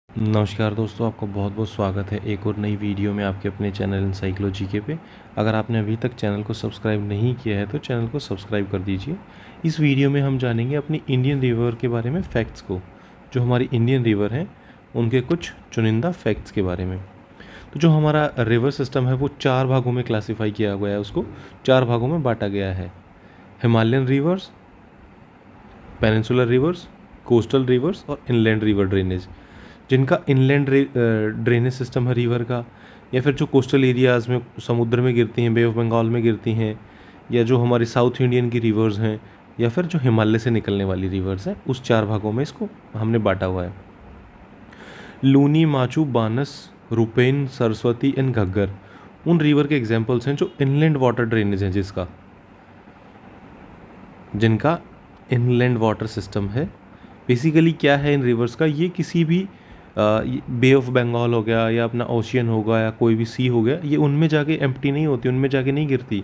नमस्कार दोस्तों, आपका बहुत बहुत स्वागत है एक और नई वीडियो में आपके अपने चैनल एनसाइक्लोजी के पे। अगर आपने अभी तक चैनल को सब्सक्राइब नहीं किया है तो चैनल को सब्सक्राइब कर दीजिए। इस वीडियो में हम जानेंगे अपनी इंडियन रिवर के बारे में फैक्ट्स को, जो हमारी इंडियन रिवर हैं उनके कुछ चुनिंदा फैक्ट्स के बारे में। तो जो हमारा रिवर सिस्टम है वो 4 भागों में क्लासीफाई किया गया है, उसको 4 भागों में बांटा गया है। Himalayan reverse, peninsular reverse, coastal reverse और इनलैंड रिवर ड्रेनेज। जिनका इनलैंड ड्रेनेज सिस्टम है रिवर का, या फिर जो कोस्टल एरियाज़ में समुद्र में गिरती हैं, बे ऑफ बंगाल में गिरती हैं, या जो हमारी साउथ इंडियन की रिवर्स हैं, या फिर जो हिमालय से निकलने वाली रिवर्स हैं, उस 4 भागों में इसको हमने बांटा हुआ है। लूनी, माचू, बानस, रुपेन, सरस्वती एंड घग्गर उन रिवर के एग्जाम्पल्स हैं जो इनलैंड वाटर ड्रेनेज हैं, जिनका इनलैंड वाटर सिस्टम है। बेसिकली क्या है इन रिवर्स का, ये किसी भी बे ऑफ बंगाल हो गया या अपना ओशियन होगा या कोई भी सी हो गया, ये उनमें जाके एम्प्टी नहीं होती, उनमें जाके नहीं गिरती,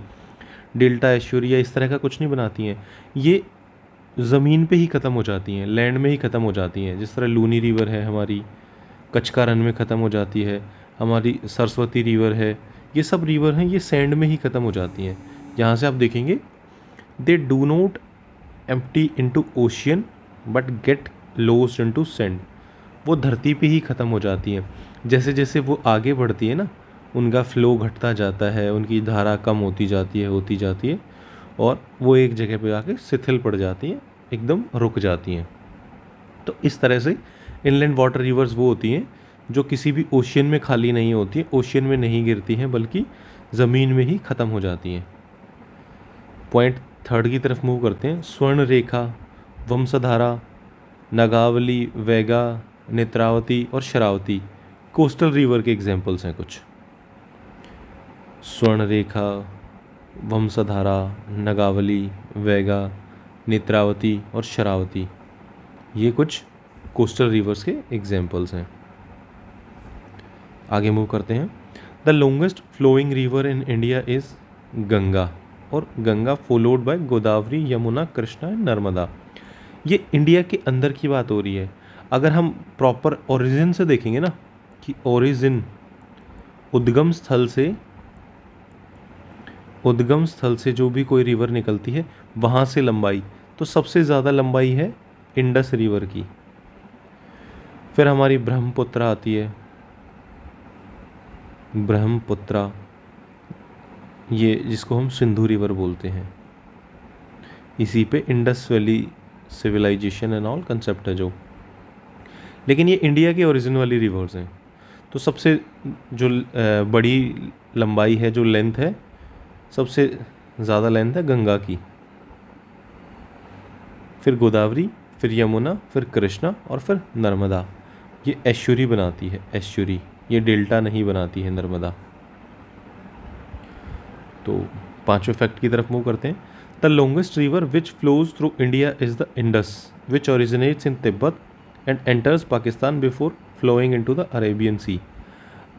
डेल्टा एश्योरी या इस तरह का कुछ नहीं बनाती हैं। ये ज़मीन पे ही ख़त्म हो जाती हैं, लैंड में ही ख़त्म हो जाती हैं। जिस तरह लूनी रिवर है हमारी, कच्छ का रन में ख़त्म हो जाती है, हमारी सरस्वती रिवर है, ये सब रिवर हैं, ये सैंड में ही ख़त्म हो जाती हैं। यहाँ से आप देखेंगे, they do not empty into ocean but get lost into sand. वो धरती पे ही ख़त्म हो जाती हैं। जैसे जैसे वो आगे बढ़ती है ना, उनका फ़्लो घटता जाता है, उनकी धारा कम होती जाती है और वो एक जगह पे आके शिथिल पड़ जाती हैं, एकदम रुक जाती हैं। तो इस तरह से इनलैंड वाटर रिवर्स वो होती हैं जो किसी भी ओशियन में खाली नहीं होती हैं, ओशियन में नहीं गिरती हैं, बल्कि ज़मीन में ही ख़त्म हो जाती हैं। पॉइंट 3 की तरफ मूव करते हैं। स्वर्ण रेखा, वंशधारा, नागावली, वेगा, नेत्रावती और शरावती कोस्टल रिवर के एग्जाम्पल्स हैं कुछ। स्वर्ण रेखा, वंशधारा, नागावली, वेगा, नेत्रावती और शरावती, ये कुछ कोस्टल रिवर्स के एग्जाम्पल्स हैं। आगे मूव करते हैं। The longest flowing river in India is Ganga, और Ganga followed by Godavari, Yamuna, Krishna and Narmada. ये इंडिया के अंदर की बात हो रही है। अगर हम प्रॉपर ओरिजिन से देखेंगे ना, कि ओरिजिन उद्गम स्थल से जो भी कोई रिवर निकलती है वहाँ से लंबाई, तो सबसे ज़्यादा लंबाई है इंडस रिवर की। फिर हमारी ब्रह्मपुत्रा आती है, ब्रह्मपुत्रा, ये जिसको हम सिंधु रिवर बोलते हैं। इसी पे Indus valley civilisation and all concept है जो। लेकिन ये इंडिया के ओरिजिन वाली रिवर्स हैं। तो सबसे जो बड़ी लंबाई है, जो लेंथ है, सबसे ज़्यादा लेंथ है गंगा की, फिर गोदावरी, फिर यमुना, फिर कृष्णा और फिर नर्मदा। ये एश्योरी बनाती है, एश्योरी, ये डेल्टा नहीं बनाती है नर्मदा। तो 5वें फैक्ट की तरफ मूव करते हैं। The longest river which flows through India is the Indus which originates in Tibet and enters Pakistan before flowing into the Arabian sea.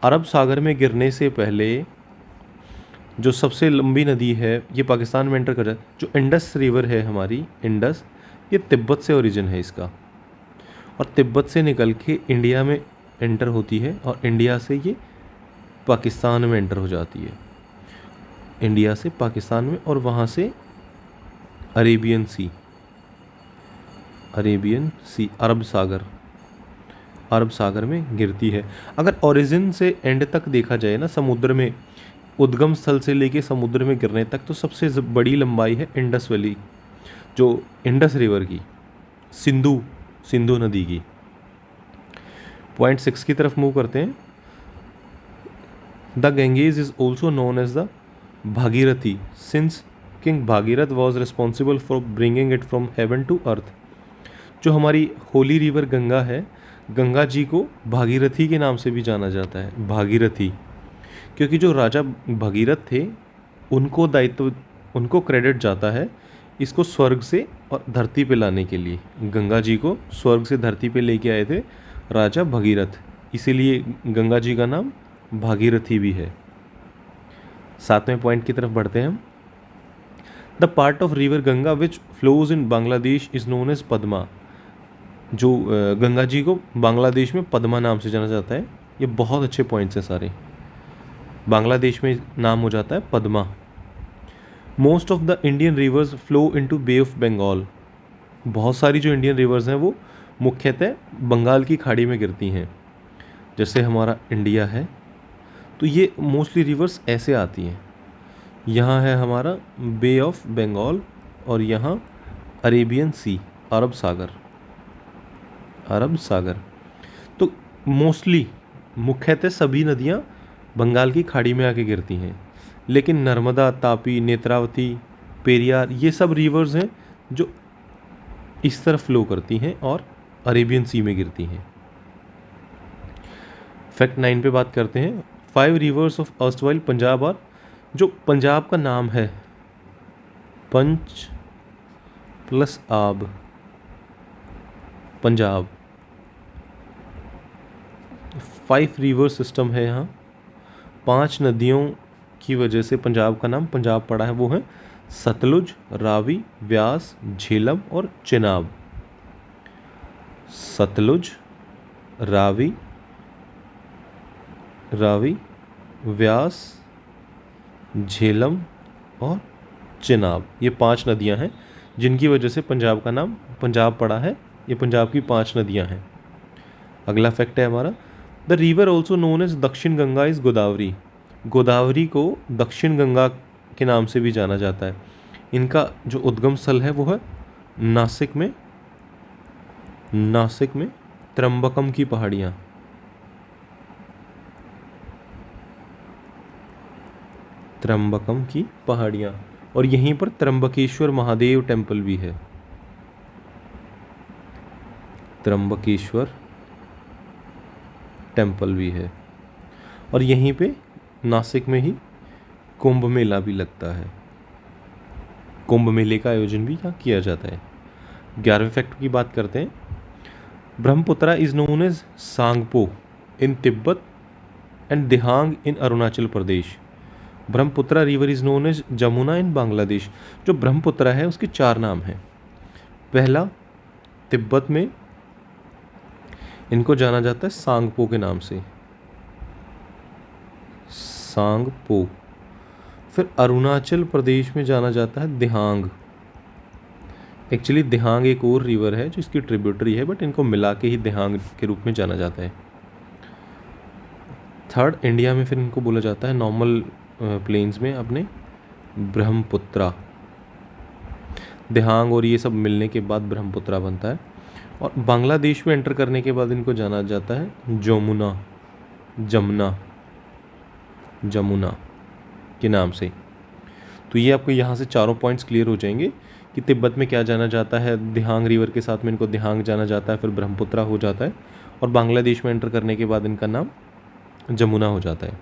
अरब सागर में गिरने से पहले जो सबसे लंबी नदी है ये पाकिस्तान में एंटर कर जाए, जो इंडस रिवर है हमारी, इंडस, ये तिब्बत से ओरिजिन है इसका, और तिब्बत से निकल के इंडिया में एंटर होती है, और इंडिया से ये पाकिस्तान में एंटर हो जाती है, इंडिया से पाकिस्तान में, और वहाँ से अरेबियन सी, अरब सागर में गिरती है। अगर ओरिजिन से एंड तक देखा जाए ना, समुद्र में उद्गम स्थल से लेके समुद्र में गिरने तक, तो सबसे बड़ी लंबाई है इंडस वैली, जो इंडस रिवर की, सिंधु नदी की। पॉइंट 6 की तरफ मूव करते हैं। The Ganges is also known as the Bhagirathi since king Bhagirath was responsible for bringing it from heaven to earth. जो हमारी होली रिवर गंगा है, गंगा जी को भागीरथी के नाम से भी जाना जाता है, भागीरथी, क्योंकि जो राजा भगीरथ थे उनको क्रेडिट जाता है इसको स्वर्ग से और धरती पे लाने के लिए। गंगा जी को स्वर्ग से धरती पे लेके आए थे राजा भगीरथ, इसीलिए गंगा जी का नाम भागीरथी भी है। 7वें पॉइंट की तरफ बढ़ते हैं हम। The part of river Ganga which flows in Bangladesh is known as Padma. जो गंगा जी को बांग्लादेश में पद्मा नाम से जाना जाता है। ये बहुत अच्छे पॉइंट्स हैं सारे। बांग्लादेश में नाम हो जाता है Padma. Most of the Indian rivers flow into Bay of Bengal. बहुत सारी जो इंडियन रिवर्स हैं वो मुख्यतः बंगाल की खाड़ी में गिरती हैं। जैसे हमारा इंडिया है तो ये मोस्टली रिवर्स ऐसे आती हैं। यहाँ है हमारा बे ऑफ बंगाल और यहाँ अरेबियन सी, अरब सागर, अरब सागर। तो मोस्टली मुख्यतः सभी नदियाँ बंगाल की खाड़ी में आके गिरती हैं, लेकिन नर्मदा, तापी, नेत्रावती, पेरियार ये सब रिवर्स हैं जो इस तरफ फ्लो करती हैं और अरेबियन सी में गिरती हैं। फैक्ट 9 पे बात करते हैं। 5 रिवर्स ऑफ अर्स्टवाइल पंजाब और जो पंजाब का नाम है पंच प्लस आब, पंजाब, 5 रिवर सिस्टम है यहाँ। 5 नदियों की वजह से पंजाब का नाम पंजाब पड़ा है, वो है सतलुज, रावी, व्यास, झेलम और चिनाब। सतलुज, रावी, व्यास, झेलम और चिनाब, ये 5 नदियां हैं जिनकी वजह से पंजाब का नाम पंजाब पड़ा है। ये पंजाब की 5 नदियां हैं। अगला फैक्ट है हमारा, the river also known as Dakshin Ganga is Godavari. Godavari को दक्षिण गंगा के नाम से भी जाना जाता है। इनका जो उद्गम स्थल है वो है नासिक में, त्र्यंबकम की पहाड़ियाँ। त्र्यंबकम की पहाड़ियाँ, और यहीं पर त्र्यंबकेश्वर महादेव टेम्पल भी है। त्र्यंबकेश्वर टेम्पल भी है, और यहीं पे नासिक में ही कुंभ मेला भी लगता है। कुंभ मेले का आयोजन भी यहाँ किया जाता है। 11वें फैक्ट की बात करते हैं। Brahmaputra is known as Tsangpo in Tibet and Dihang in Arunachal Pradesh. Brahmaputra river is known as Jamuna in Bangladesh. जो ब्रह्मपुत्रा है उसके 4 नाम हैं। पहला, तिब्बत में इनको जाना जाता है सांगपो के नाम से, सांगपो। फिर अरुणाचल प्रदेश में जाना जाता है दिहांग। एक्चुअली दिहांग एक और रिवर है जो इसकी ट्रिब्यूटरी है, बट इनको मिला के ही दिहांग के रूप में जाना जाता है। थर्ड, इंडिया में फिर इनको बोला जाता है नॉर्मल प्लेन्स में अपने ब्रह्मपुत्रा। दिहांग और ये सब मिलने के बाद ब्रह्मपुत्रा बनता है। और बांग्लादेश में एंटर करने के बाद इनको जाना जाता है जमुना के नाम से। तो ये आपको यहाँ से चारों पॉइंट्स क्लियर हो जाएंगे कि तिब्बत में क्या जाना जाता है, दिहांग रिवर के साथ में इनको दिहांग जाना जाता है, फिर ब्रह्मपुत्रा हो जाता है, और बांग्लादेश में एंटर करने के बाद इनका नाम जमुना हो जाता है।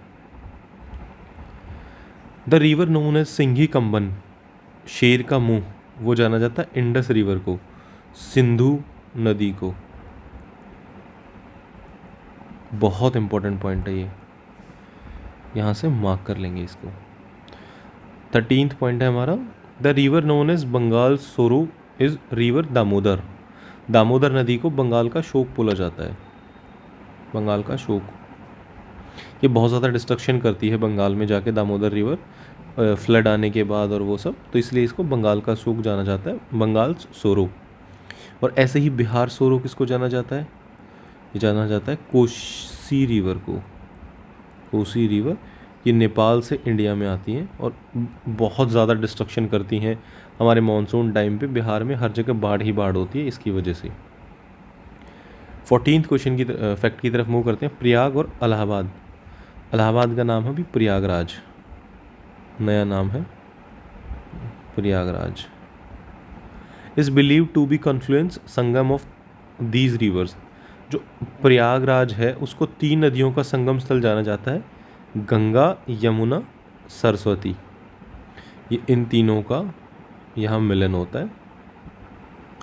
द रिवर नोन एज सिंघी कंबन, शेर का मुंह, वो जाना जाता है इंडस रिवर को, सिंधु नदी को। बहुत इंपॉर्टेंट पॉइंट है ये, यहाँ से मार्क कर लेंगे इसको। 13th पॉइंट है हमारा, the river known as Bengal sorrow is river Damodar. Damodar नदी को बंगाल का शोक बोला जाता है, बंगाल का शोक। ये बहुत ज़्यादा डिस्ट्रक्शन करती है बंगाल में जाके दामोदर रिवर, फ्लड आने के बाद और वो सब, तो इसलिए इसको बंगाल का शोक जाना जाता है, बंगाल सोरो। और ऐसे ही बिहार सोरो किसको जाना जाता है, ये जाना जाता है कोसी रिवर को। कोसी रिवर ये नेपाल से इंडिया में आती हैं और बहुत ज़्यादा डिस्ट्रक्शन करती हैं। हमारे मानसून टाइम पे बिहार में हर जगह बाढ़ ही बाढ़ होती है इसकी वजह से। 14th क्वेश्चन की फैक्ट की तरफ मूव करते हैं। प्रयाग और इलाहाबाद, इलाहाबाद का नाम है अभी प्रयागराज, नया नाम है Prayagraj. Is believe to be confluence Sangam of these rivers. जो प्रयागराज है उसको 3 नदियों का संगम स्थल जाना जाता है, गंगा, यमुना, सरस्वती। ये इन तीनों का यहाँ मिलन होता है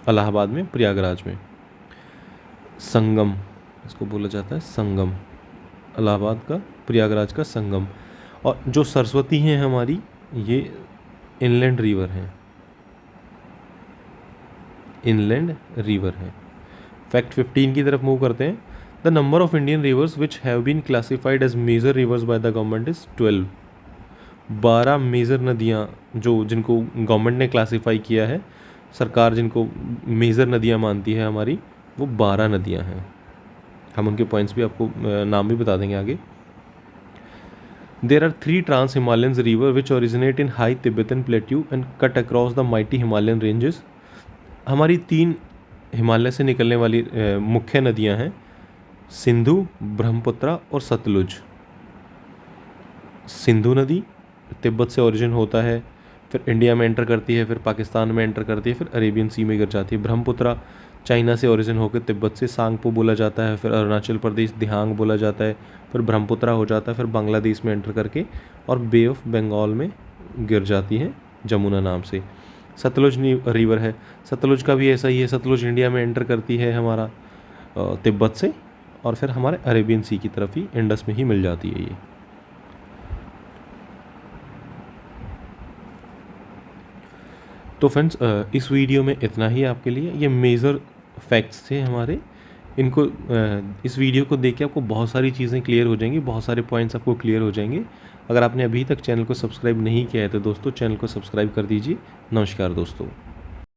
इलाहाबाद में, प्रयागराज में। संगम इसको बोला जाता है, संगम, इलाहाबाद का प्रयागराज का संगम। और जो सरस्वती हैं हमारी, ये इनलैंड रिवर हैं, इनलैंड रिवर हैं। फैक्ट 15 की तरफ मूव करते हैं। The number of Indian rivers which have been classified as major rivers by the government is 12। 12 major नदियाँ जो जिनको गवर्नमेंट ने क्लासीफाई किया है, सरकार जिनको मेजर नदियाँ मानती है हमारी, वो 12 नदियाँ हैं। हम उनके पॉइंट्स भी आपको नाम भी बता देंगे आगे। There are 3 trans-Himalayan rivers which originate in high Tibetan plateau and cut across the mighty Himalayan ranges। हमारी 3 हिमालय से निकलने वाली मुख्य नदियां हैं, सिंधु, ब्रह्मपुत्र और सतलुज। सिंधु नदी तिब्बत से ओरिजिन होता है, फिर इंडिया में एंटर करती है, फिर पाकिस्तान में एंटर करती है, फिर अरेबियन सी में गिर जाती है। ब्रह्मपुत्र चाइना से ओरिजिन होकर तिब्बत से सांगपो बोला जाता है, फिर अरुणाचल प्रदेश दिहांग बोला जाता है, फिर ब्रह्मपुत्र हो जाता है, फिर बांग्लादेश में एंटर करके और बे ऑफ बंगाल में गिर जाती है जमुना नाम से। सतलुज रिवर है, सतलुज का भी ऐसा ही है। सतलुज इंडिया में एंटर करती है हमारा तिब्बत से और फिर हमारे अरेबियन सी की तरफ ही, इंडस में ही मिल जाती है ये। तो फ्रेंड्स इस वीडियो में इतना ही आपके लिए। ये मेजर फैक्ट्स थे हमारे। इनको इस वीडियो को देख के आपको बहुत सारी चीज़ें क्लियर हो जाएंगी, बहुत सारे पॉइंट्स आपको क्लियर हो जाएंगे। अगर आपने अभी तक चैनल को सब्सक्राइब नहीं किया है तो दोस्तों चैनल को सब्सक्राइब कर दीजिए। नमस्कार दोस्तों।